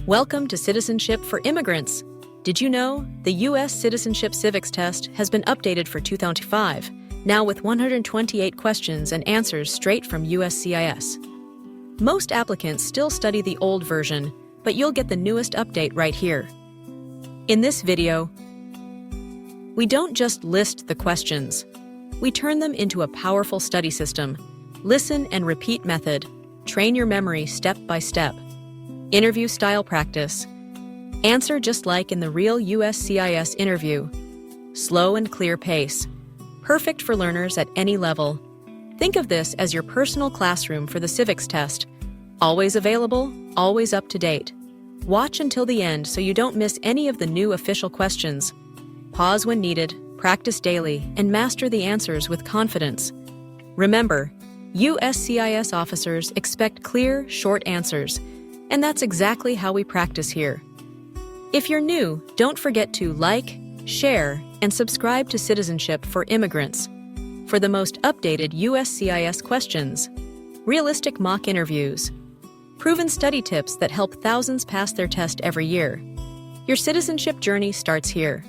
Welcome to Citizenship for Immigrants. Did you know the U.S. Citizenship Civics Test has been updated for 2005, now with 128 questions and answers straight from USCIS. Most applicants still study the old version, but you'll get the newest update right here. In this video, we don't just list the questions. We turn them into a powerful study system. Listen and repeat method. Train your memory step by step. Interview-style practice. Answer just like in the real USCIS interview. Slow and clear pace. Perfect for learners at any level. Think of this as your personal classroom for the civics test. Always available, always up to date. Watch until the end so you don't miss any of the new official questions. Pause when needed, practice daily, and master the answers with confidence. Remember, USCIS officers expect clear, short answers, and that's exactly how we practice here. If you're new, don't forget to like, share, and subscribe to Citizenship for Immigrants for the most updated USCIS questions, realistic mock interviews, proven study tips that help thousands pass their test every year. Your citizenship journey starts here.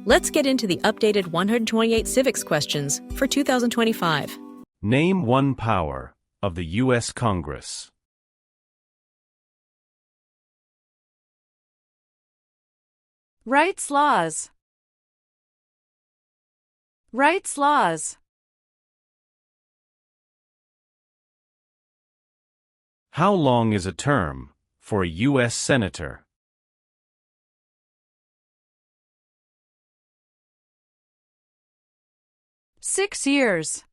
Let's get into the updated 128 civics questions for 2025. Name one power of the U.S. Congress. Rights laws. Rights laws. How long is a term for a U.S. Senator? Six years.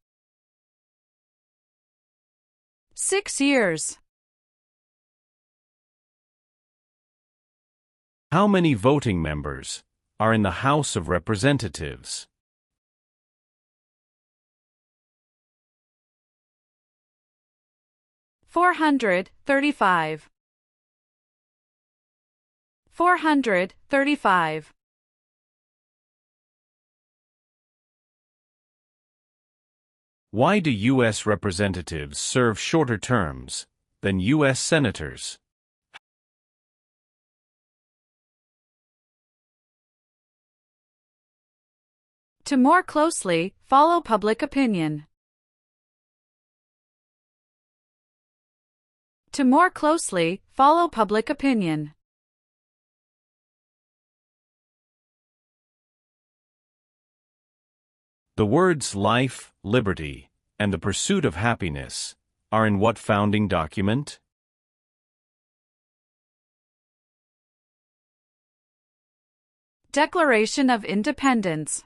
6 years. How many voting members are in the House of Representatives? 435. 435. Why do U.S. representatives serve shorter terms than U.S. senators? To more closely follow public opinion. To more closely follow public opinion. The words life, liberty, and the pursuit of happiness are in what founding document? Declaration of Independence.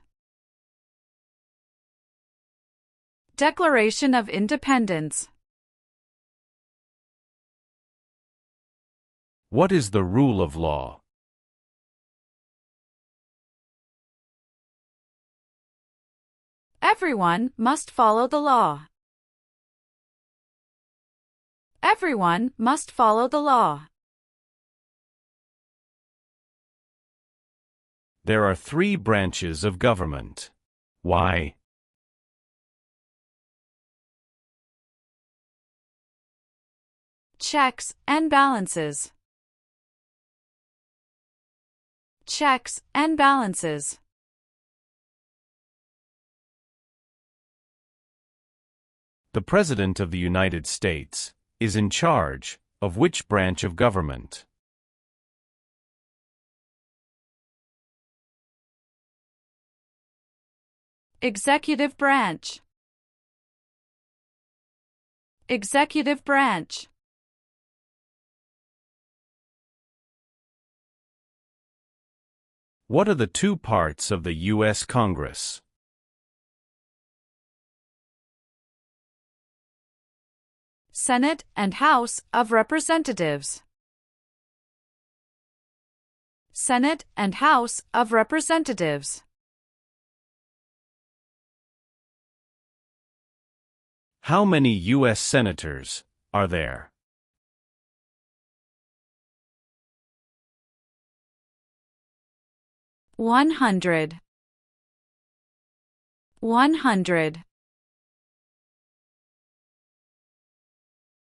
Declaration of Independence. What is the rule of law? Everyone must follow the law. Everyone must follow the law. There are 3 branches of government. Why? Checks and balances. Checks and balances. The President of the United States is in charge of which branch of government? Executive branch. Executive branch. What are the 2 parts of the U.S. Congress? Senate and House of Representatives. Senate and House of Representatives. How many U.S. senators are there? 100. 100.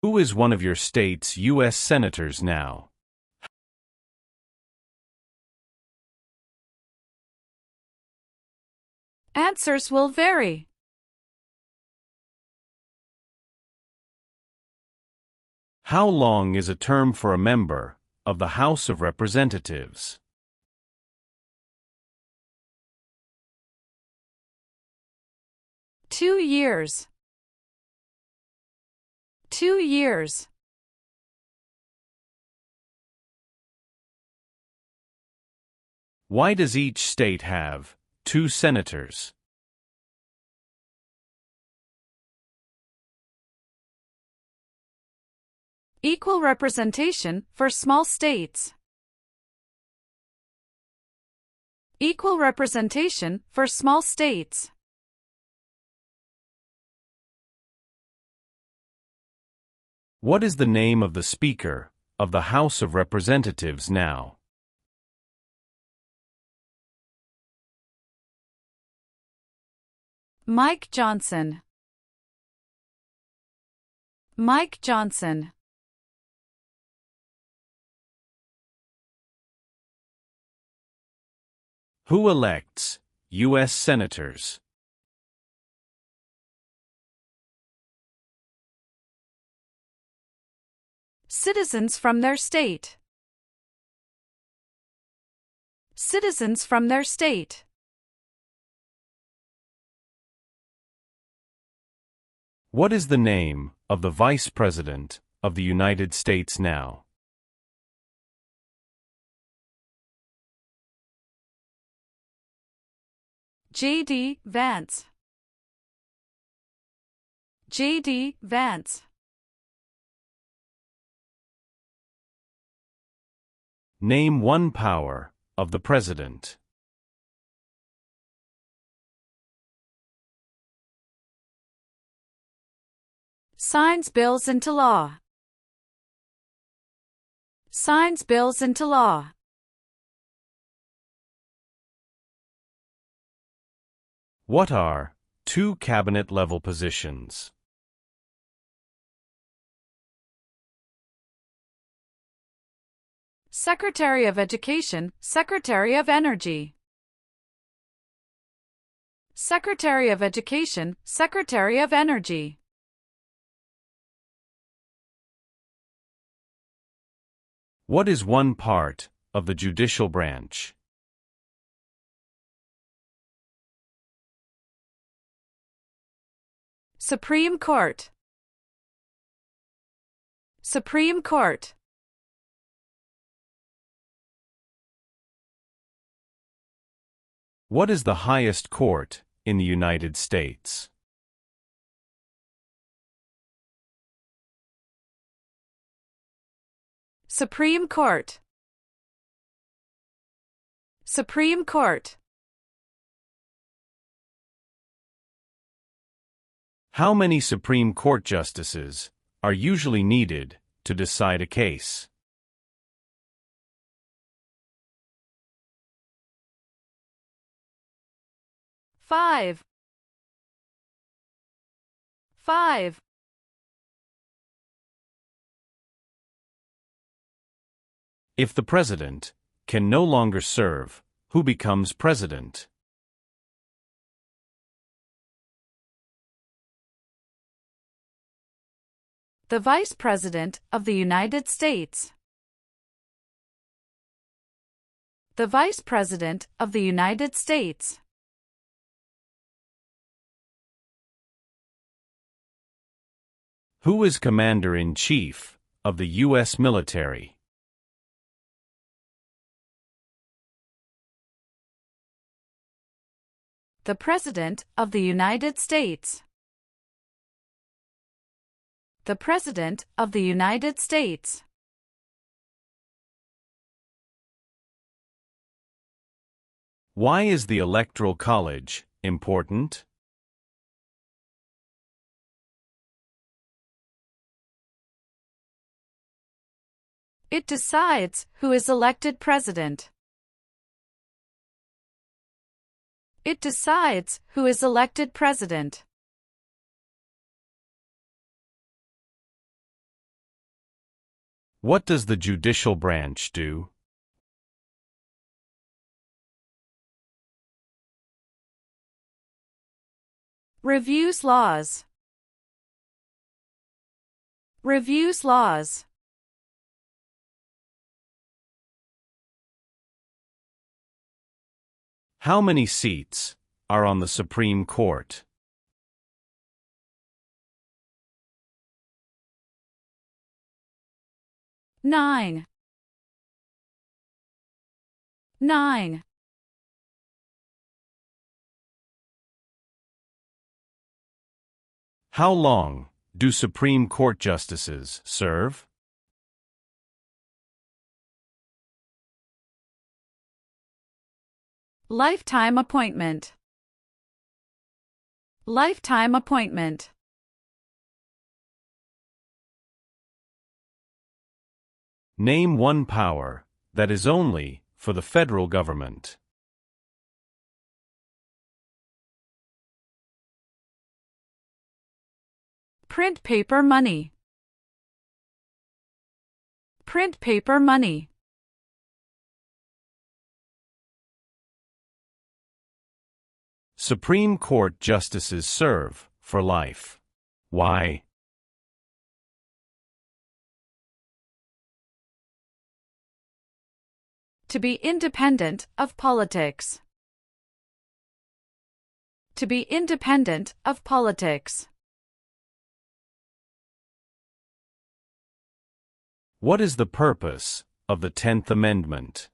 Who is one of your state's U.S. senators now? Answers will vary. How long is a term for a member of the House of Representatives? Two years. 2 years. Why does each state have 2 senators? Equal representation for small states. Equal representation for small states. What is the name of the Speaker of the House of Representatives now? Mike Johnson. Mike Johnson. Who elects U.S. senators? Citizens from their state. Citizens from their state. What is the name of the Vice President of the United States now? J.D. Vance. J.D. Vance. Name one power of the President. Signs bills into law. Signs bills into law. What are 2 cabinet-level positions? Secretary of Education, Secretary of Energy. Secretary of Education, Secretary of Energy. What is one part of the judicial branch? Supreme Court. Supreme Court. What is the highest court in the United States? Supreme Court. Supreme Court. How many Supreme Court justices are usually needed to decide a case? 5. 5. If the president can no longer serve, who becomes president? The Vice President of the United States. The Vice President of the United States. Who is Commander-in-Chief of the U.S. military? The President of the United States. The President of the United States. Why is the Electoral College important? It decides who is elected president. It decides who is elected president. What does the judicial branch do? Reviews laws. Reviews laws. How many seats are on the Supreme Court? 9. 9. How long do Supreme Court justices serve? Lifetime appointment. Lifetime appointment. Name one power that is only for the federal government. Print paper money. Print paper money. Supreme Court justices serve for life. Why? To be independent of politics. To be independent of politics. What is the purpose of the 10th Amendment?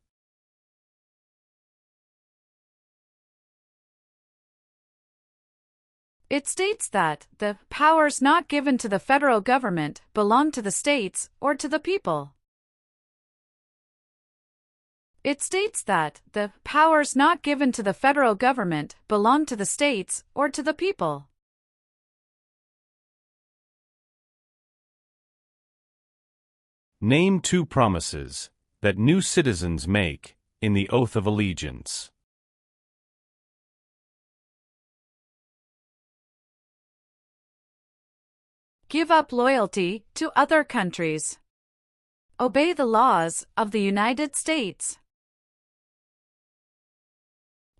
It states that the powers not given to the federal government belong to the states or to the people. It states that the powers not given to the federal government belong to the states or to the people. Name two promises that new citizens make in the Oath of Allegiance. Give up loyalty to other countries. Obey the laws of the United States.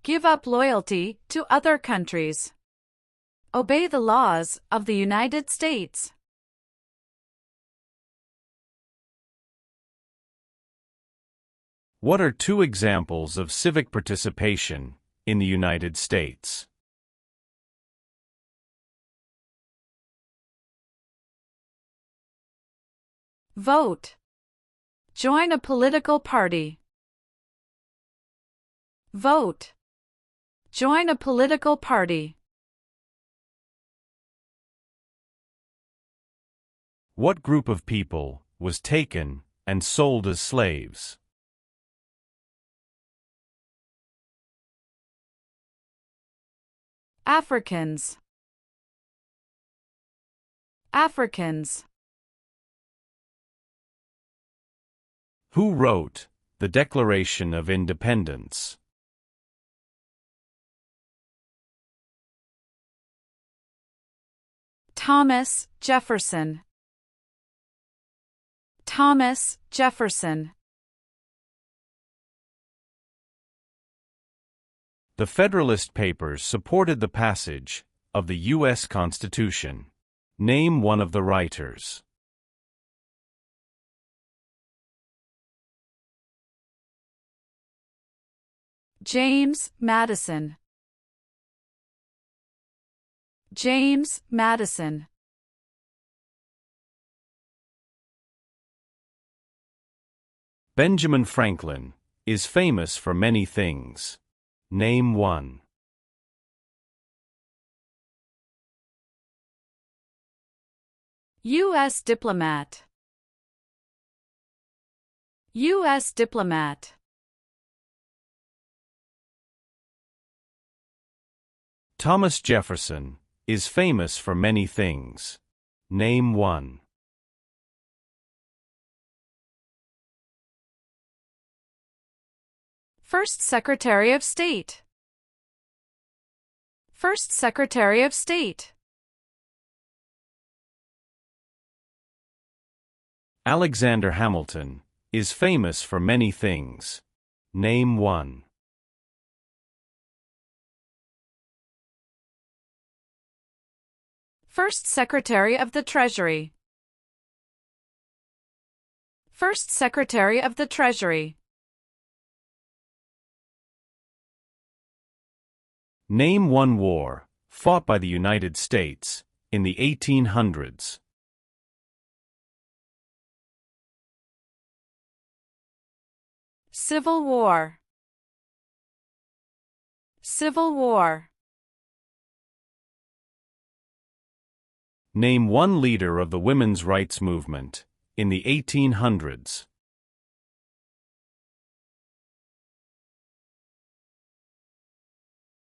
Give up loyalty to other countries. Obey the laws of the United States. What are two examples of civic participation in the United States? Vote. Join a political party. Vote. Join a political party. What group of people was taken and sold as slaves? Africans. Africans. Who wrote the Declaration of Independence? Thomas Jefferson. Thomas Jefferson. The Federalist Papers supported the passage of the U.S. Constitution. Name one of the writers. James Madison. James Madison. Benjamin Franklin is famous for many things. Name one. U.S. diplomat. U.S. diplomat. Thomas Jefferson is famous for many things. Name one. First Secretary of State. First Secretary of State. Alexander Hamilton is famous for many things. Name one. First Secretary of the Treasury. First Secretary of the Treasury. Name one war fought by the United States in the 1800s. Civil War. Civil War. Name one leader of the women's rights movement in the 1800s.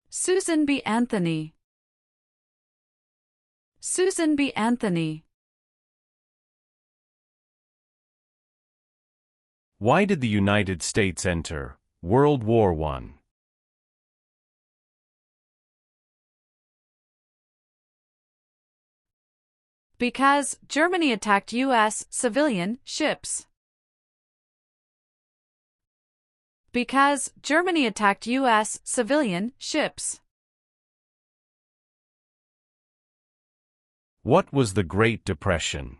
Susan B. Anthony. Susan B. Anthony. Why did the United States enter World War I? Because Germany attacked U.S. civilian ships. Because Germany attacked U.S. civilian ships. What was the Great Depression?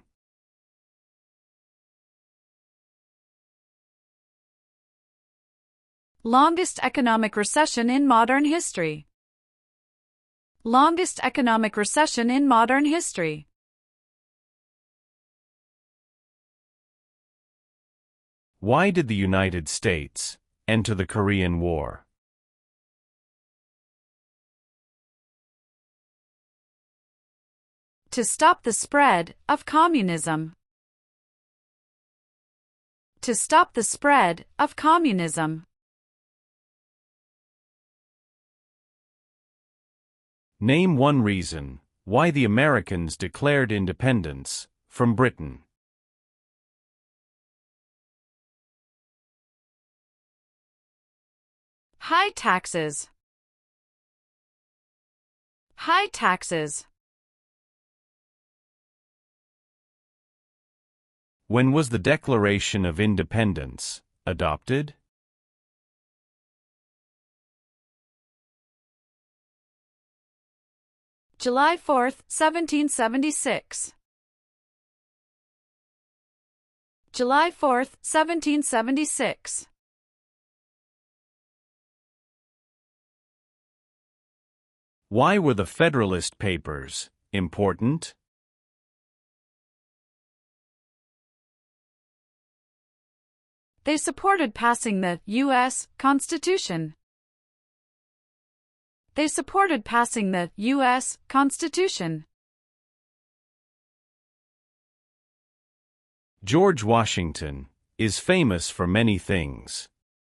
Longest economic recession in modern history. Longest economic recession in modern history. Why did the United States enter the Korean War? To stop the spread of communism. To stop the spread of communism. Name one reason why the Americans declared independence from Britain. High taxes. High taxes. When was the Declaration of Independence adopted? July 4, 1776. July 4, 1776. Why were the Federalist Papers important? They supported passing the U.S. Constitution. They supported passing the U.S. Constitution. George Washington is famous for many things.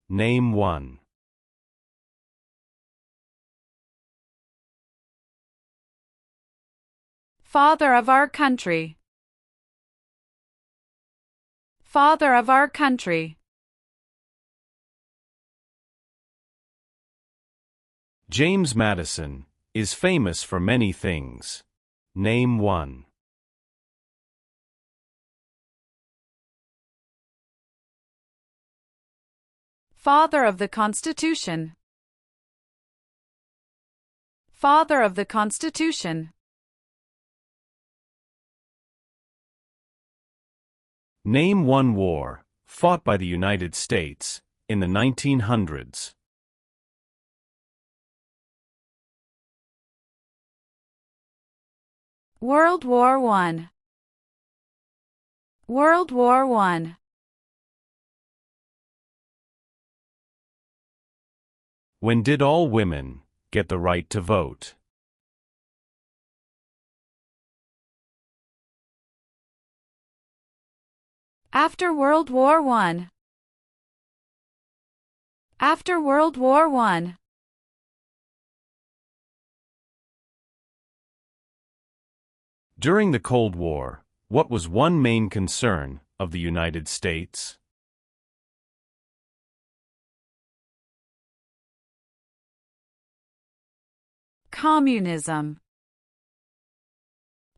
Name one. Father of our country. Father of our country. James Madison is famous for many things. Name one. Father of the Constitution. Father of the Constitution. Name one war fought by the United States in the 1900s. World War I. World War I. When did all women get the right to vote? After World War I. After World War I. During the Cold War, what was one main concern of the United States? Communism.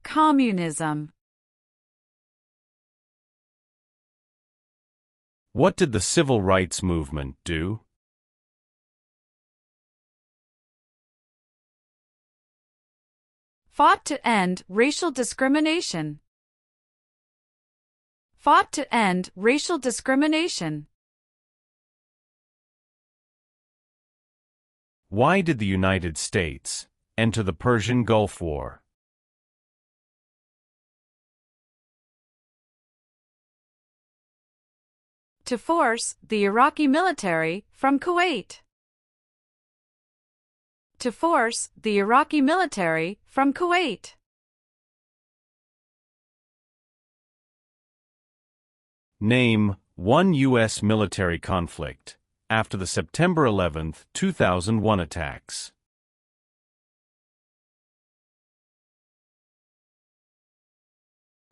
Communism. What did the Civil Rights Movement do? Fought to end racial discrimination. Fought to end racial discrimination. Why did the United States enter the Persian Gulf War? To force the Iraqi military from Kuwait. To force the Iraqi military from Kuwait. Name one U.S. military conflict after the September 11, 2001 attacks.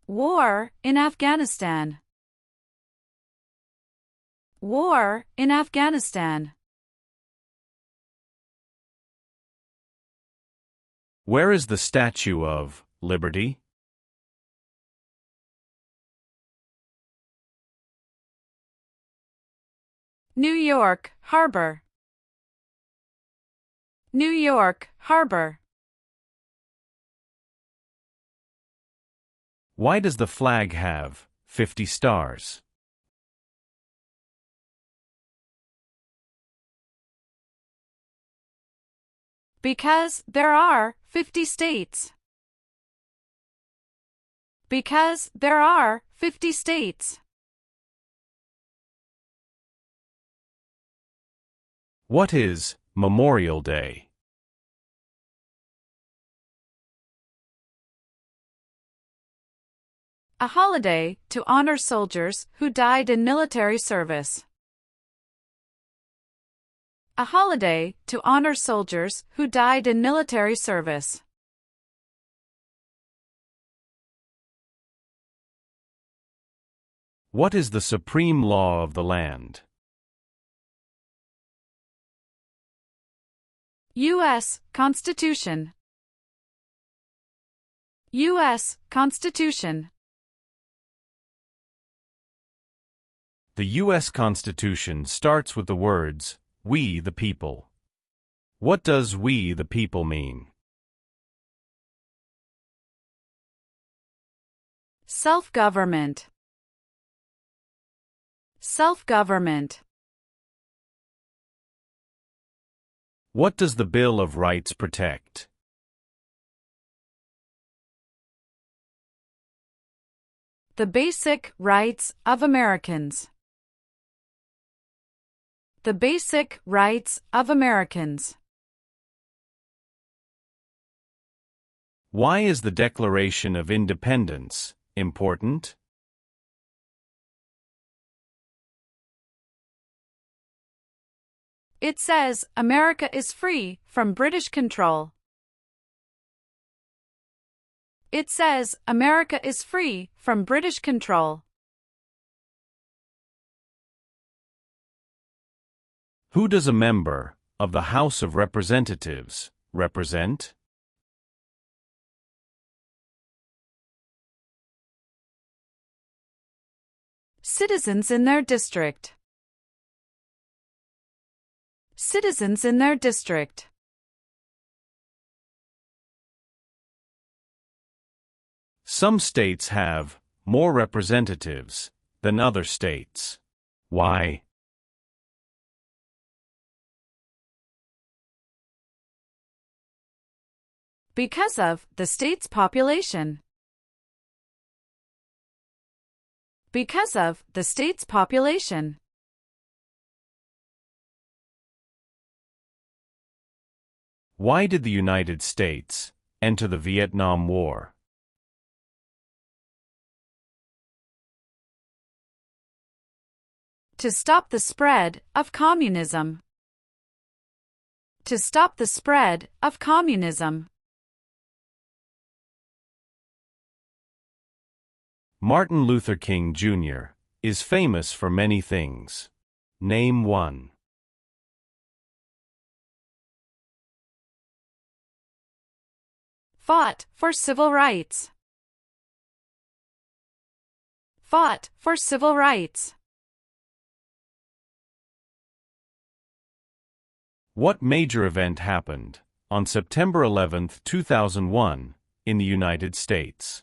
War in Afghanistan. War in Afghanistan. Where is the Statue of Liberty? New York Harbor. New York Harbor. Why does the flag have 50 stars? Because there are 50 states. Because there are 50 states. What is Memorial Day? A holiday to honor soldiers who died in military service. A holiday to honor soldiers who died in military service. What is the supreme law of the land? U.S. Constitution. U.S. Constitution. The U.S. Constitution starts with the words, "We the people." What does "we the people" mean? Self-government. Self-government. What does the Bill of Rights protect? The basic rights of Americans. The basic rights of Americans. Why is the Declaration of Independence important? It says America is free from British control. It says America is free from British control. Who does a member of the House of Representatives represent? Citizens in their district. Citizens in their district. Some states have more representatives than other states. Why? Because of the state's population. Because of the state's population. Why did the United States enter the Vietnam War? To stop the spread of communism. To stop the spread of communism. Martin Luther King Jr. is famous for many things. Name one. Fought for civil rights. Fought for civil rights. What major event happened on September 11, 2001, in the United States?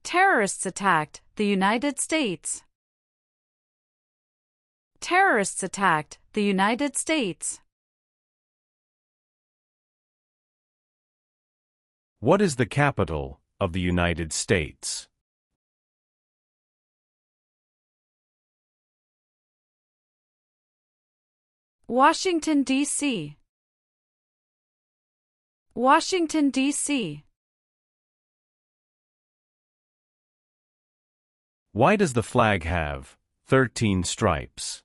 Terrorists attacked the United States. Terrorists attacked the United States. What is the capital of the United States? Washington, D.C. Washington, D.C. Why does the flag have 13 stripes?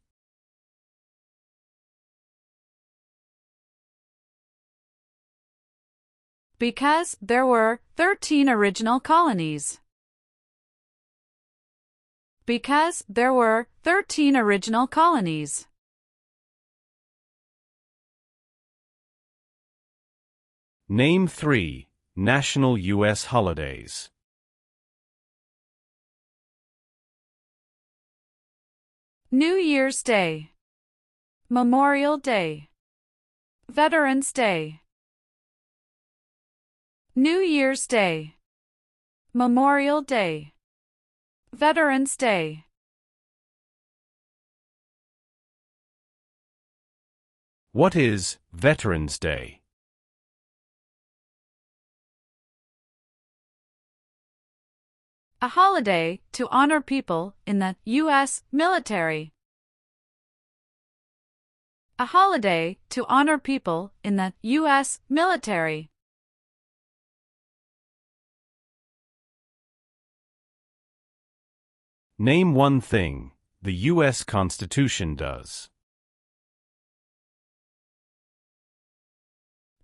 Because there were 13 original colonies. Because there were 13 original colonies. Name 3 national U.S. holidays. New Year's Day, Memorial Day, Veterans Day. New Year's Day, Memorial Day, Veterans Day. What is Veterans Day? A holiday to honor people in the U.S. military. A holiday to honor people in the U.S. military. Name one thing the U.S. Constitution does.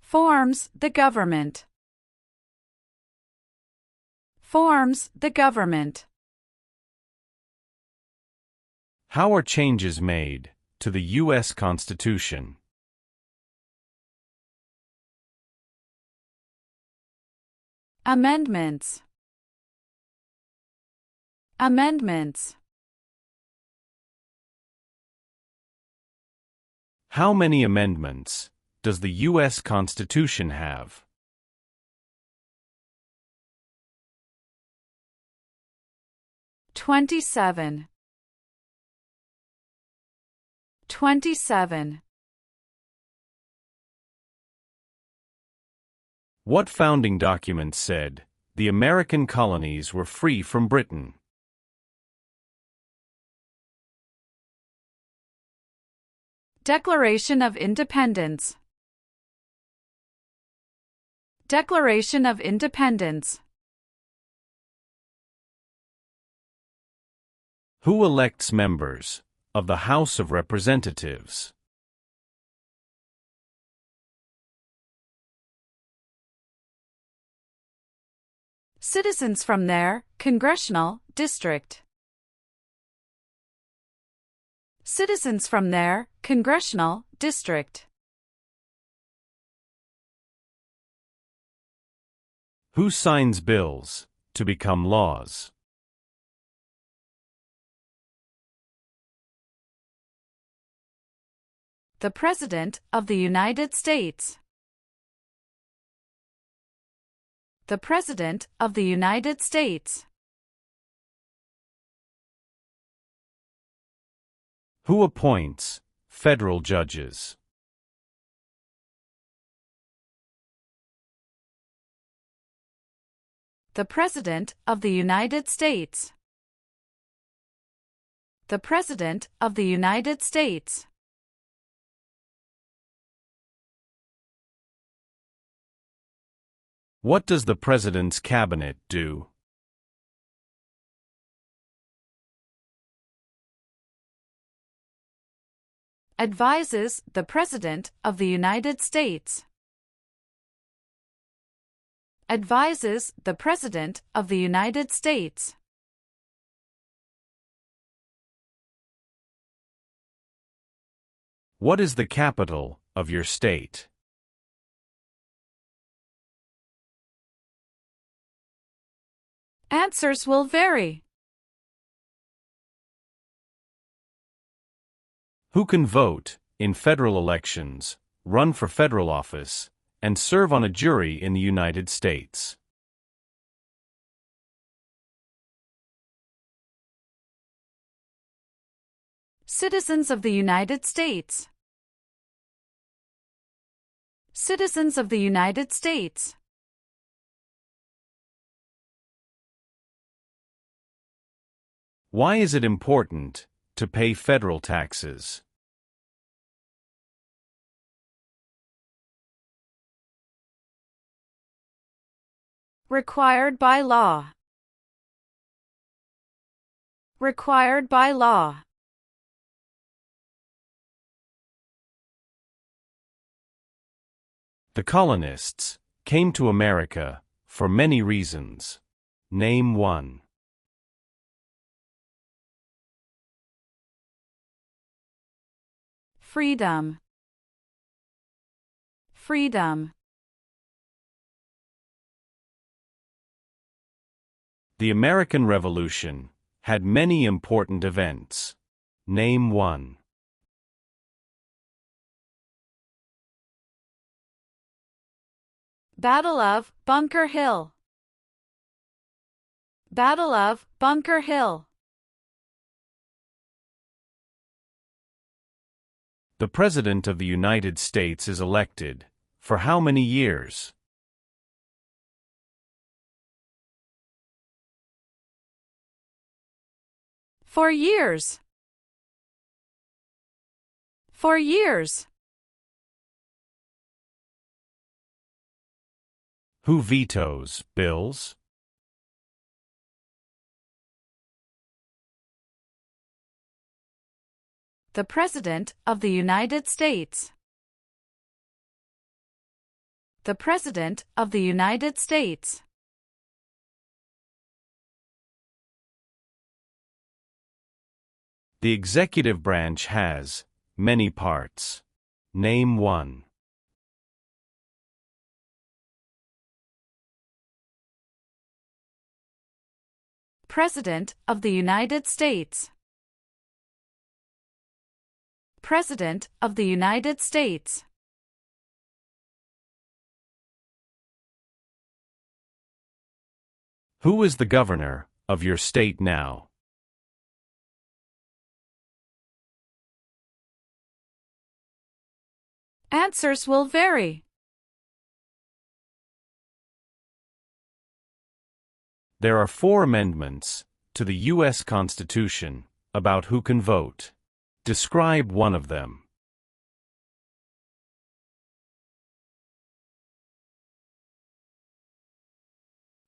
Forms the government. Forms the government. How are changes made to the U.S. Constitution? Amendments. Amendments. How many amendments does the U.S. Constitution have? 27. 27. What founding document said the American colonies were free from Britain? Declaration of Independence. Declaration of Independence. Who elects members of the House of Representatives? Citizens from their congressional district. Citizens from their congressional district. Who signs bills to become laws? The President of the United States. The President of the United States. Who appoints federal judges? The President of the United States. The President of the United States. What does the President's cabinet do? Advises the President of the United States. Advises the President of the United States. What is the capital of your state? Answers will vary. Who can vote in federal elections, run for federal office, and serve on a jury in the United States. Citizens of the United States. Citizens of the United States. Why is it important to pay federal taxes? Required by law. Required by law. The colonists came to America for many reasons. Name one. Freedom. Freedom. The American Revolution had many important events. Name one. Battle of Bunker Hill. Battle of Bunker Hill. The President of the United States is elected for how many years? For years. For years. Who vetoes bills? The President of the United States. The President of the United States. The executive branch has many parts. Name one. President of the United States. President of the United States. Who is the governor of your state now? Answers will vary. There are 4 amendments to the U.S. Constitution about who can vote. Describe one of them.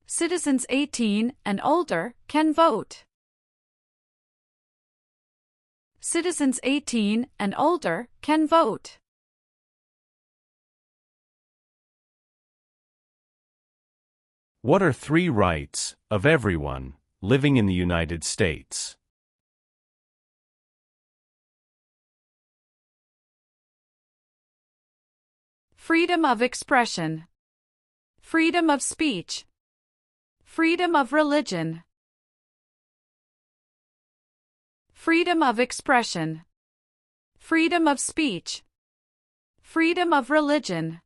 Citizens 18 and older can vote. Citizens 18 and older can vote. What are 3 rights of everyone living in the United States? Freedom of expression. Freedom of speech. Freedom of religion. Freedom of expression. Freedom of speech. Freedom of religion.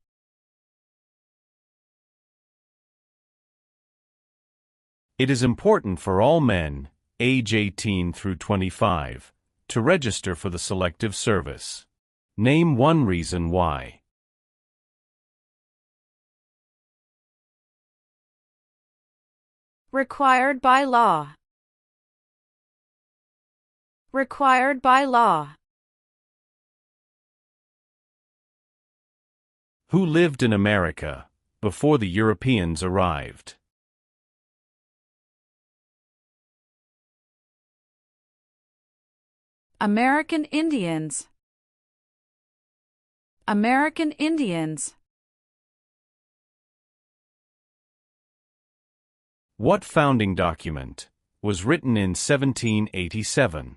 It is important for all men, age 18 through 25, to register for the Selective Service. Name one reason why. Required by law. Required by law. Who lived in America before the Europeans arrived? American Indians. American Indians. What founding document was written in 1787?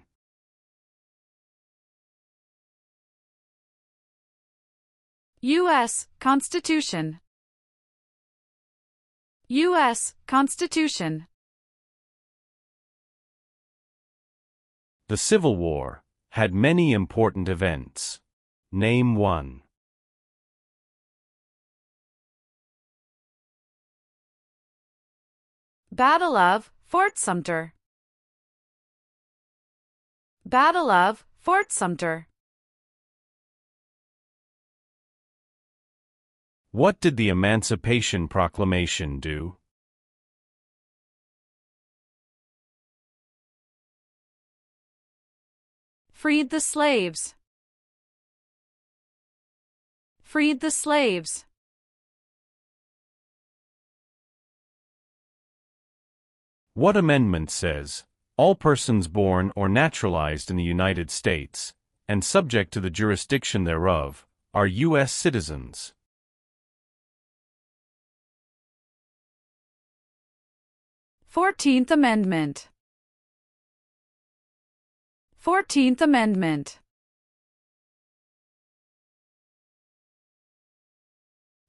U.S. Constitution. U.S. Constitution. The Civil War had many important events. Name one. Battle of Fort Sumter. Battle of Fort Sumter. What did the Emancipation Proclamation do? Freed the slaves. Freed the slaves. What amendment says, all persons born or naturalized in the United States, and subject to the jurisdiction thereof, are U.S. citizens? Fourteenth Amendment. 14th Amendment.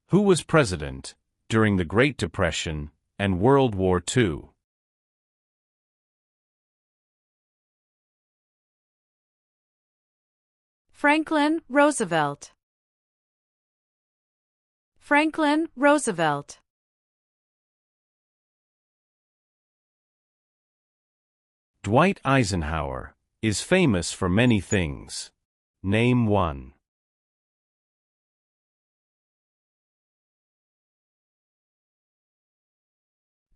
Who was president during the Great Depression and World War II? Franklin Roosevelt. Franklin Roosevelt. Dwight Eisenhower is famous for many things. Name one.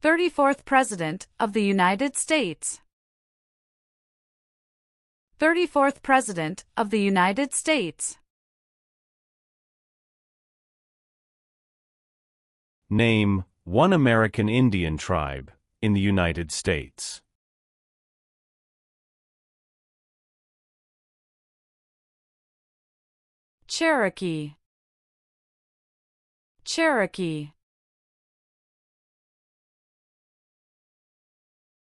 34th President of the United States. 34th President of the United States. Name one American Indian tribe in the United States. Cherokee. Cherokee.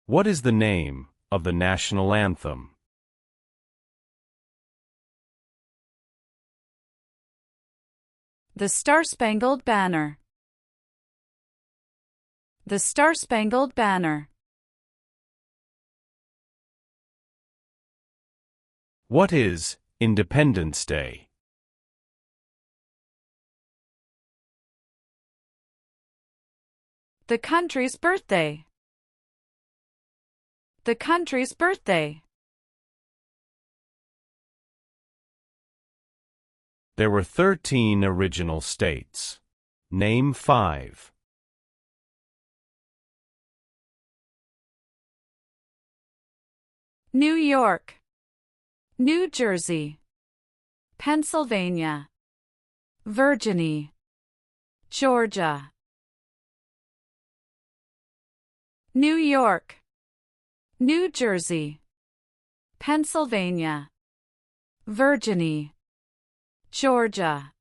What is the name of the national anthem? The Star-Spangled Banner. The Star-Spangled Banner. What is Independence Day? The country's birthday. The country's birthday. There were 13 original states. Name 5. New York, New Jersey, Pennsylvania, Virginia, Georgia. New York, New Jersey, Pennsylvania, Virginia, Georgia.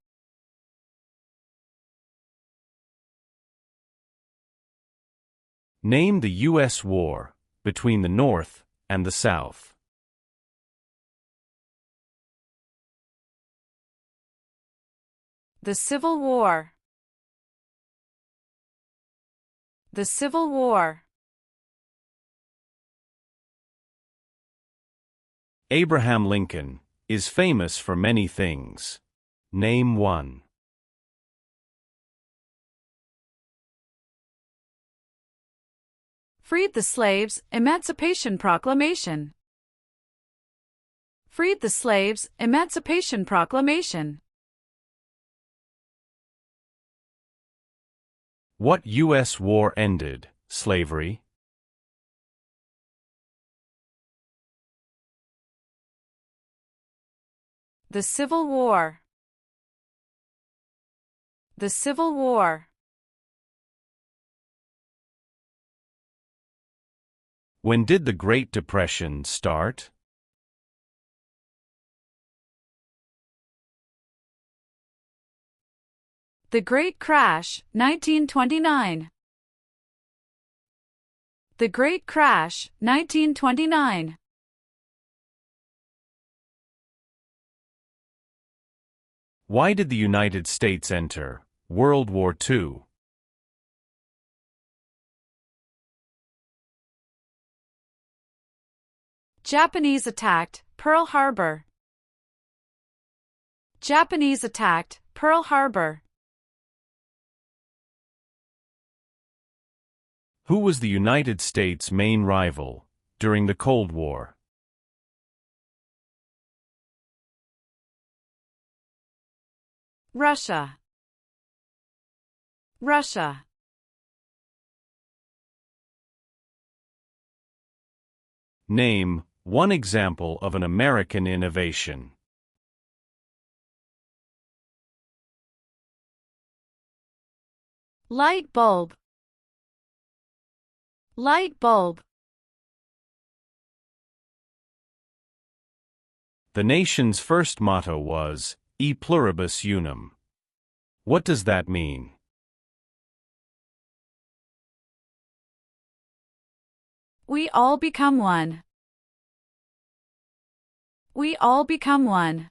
Name the U.S. war between the North and the South. The Civil War. The Civil War. Abraham Lincoln is famous for many things. Name one. Freed the slaves, Emancipation Proclamation. Freed the slaves, Emancipation Proclamation. What U.S. war ended slavery? The Civil War. The Civil War. When did the Great Depression start? The Great Crash, 1929. The Great Crash, 1929. Why did the United States enter World War II? Japanese attacked Pearl Harbor. Japanese attacked Pearl Harbor. Who was the United States' main rival during the Cold War? Russia. Russia. Name one example of an American innovation. Light bulb. Light bulb. The nation's first motto was, E pluribus unum. What does that mean? We all become one. We all become one.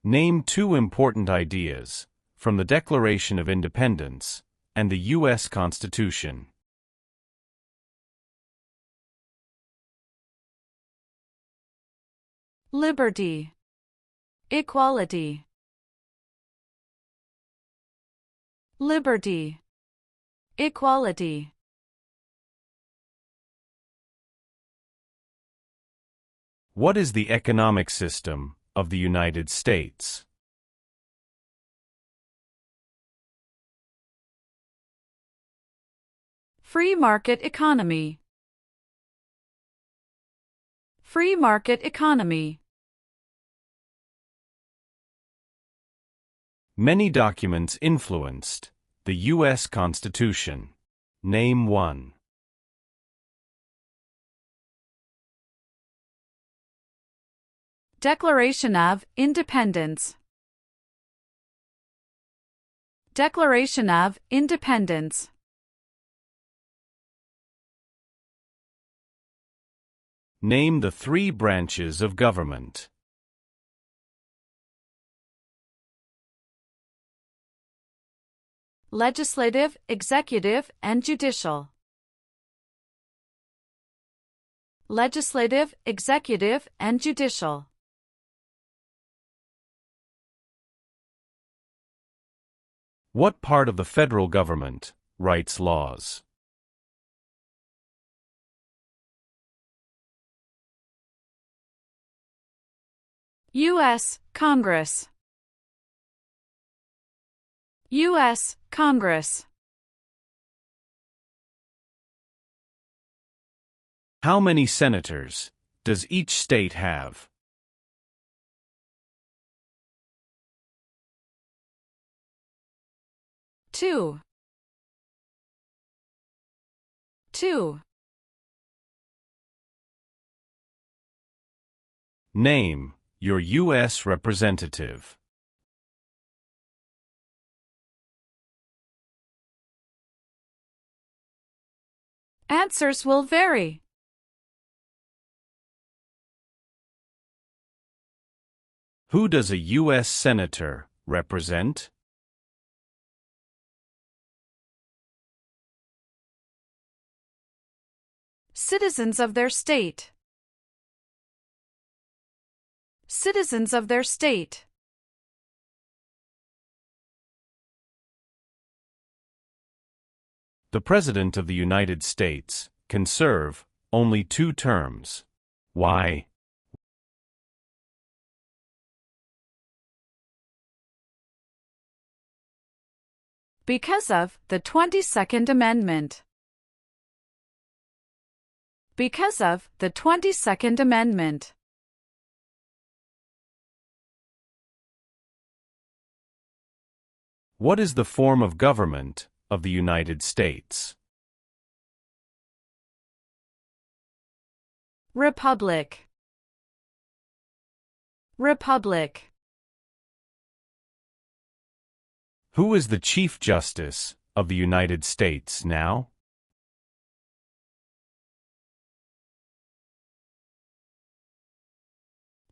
Name two important ideas from the Declaration of Independence and the U.S. Constitution. Liberty. Equality. Liberty. Equality. What is the economic system of the United States? Free market economy. Free market economy. Many documents influenced the U.S. Constitution. Name one. Declaration of Independence. Declaration of Independence. Name the three branches of government. Legislative, executive, and judicial. Legislative, executive, and judicial. What part of the federal government writes laws? U.S. Congress. U.S. Congress. How many senators does each state have? Two. Name your U.S. representative. Answers will vary. Who does a U.S. senator represent? Citizens of their state. Citizens of their state. The President of the United States can serve only 2 terms. Why? Because of the 22nd Amendment. Because of the 22nd Amendment. What is the form of government of the United States? Republic. Republic. Who is the Chief Justice of the United States now?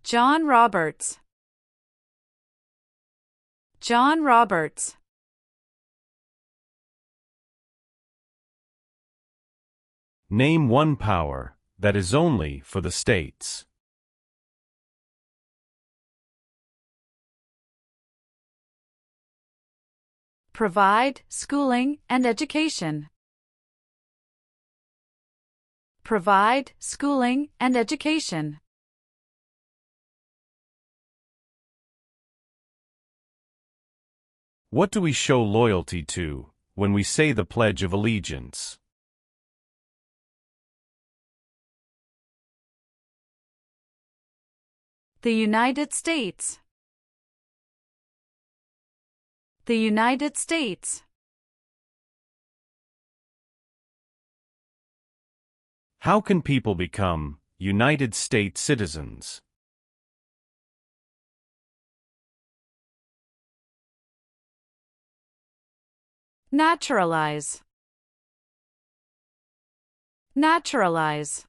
John Roberts. John Roberts. Name one power that is only for the states. Provide schooling and education. Provide schooling and education. What do we show loyalty to when we say the Pledge of Allegiance? The United States. The United States. How can people become United States citizens? Naturalize. Naturalize.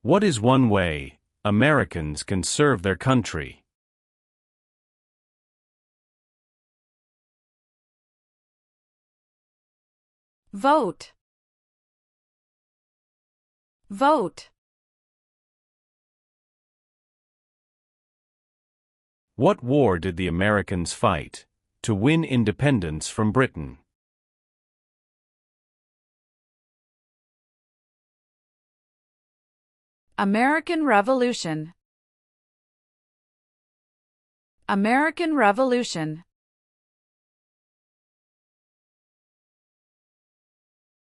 What is one way Americans can serve their country? Vote. Vote. What war did the Americans fight to win independence from Britain? American Revolution. American Revolution.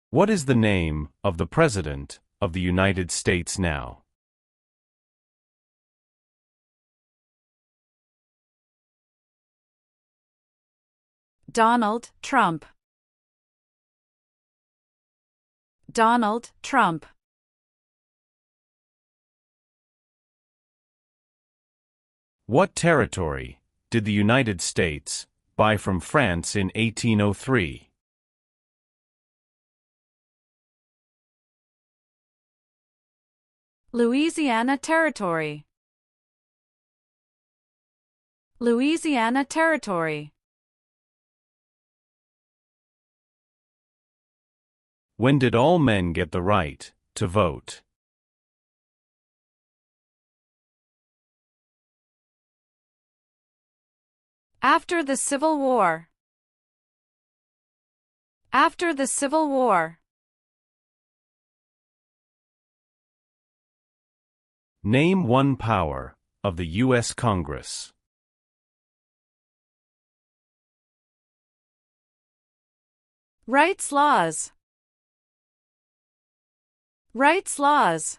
What is the name of the President of the United States now? Donald Trump. Donald Trump. What territory did the United States buy from France in 1803? Louisiana Territory. Louisiana Territory. When did all men get the right to vote? After the Civil War. After the Civil War. Name one power of the U.S. Congress. Rights laws. Rights laws.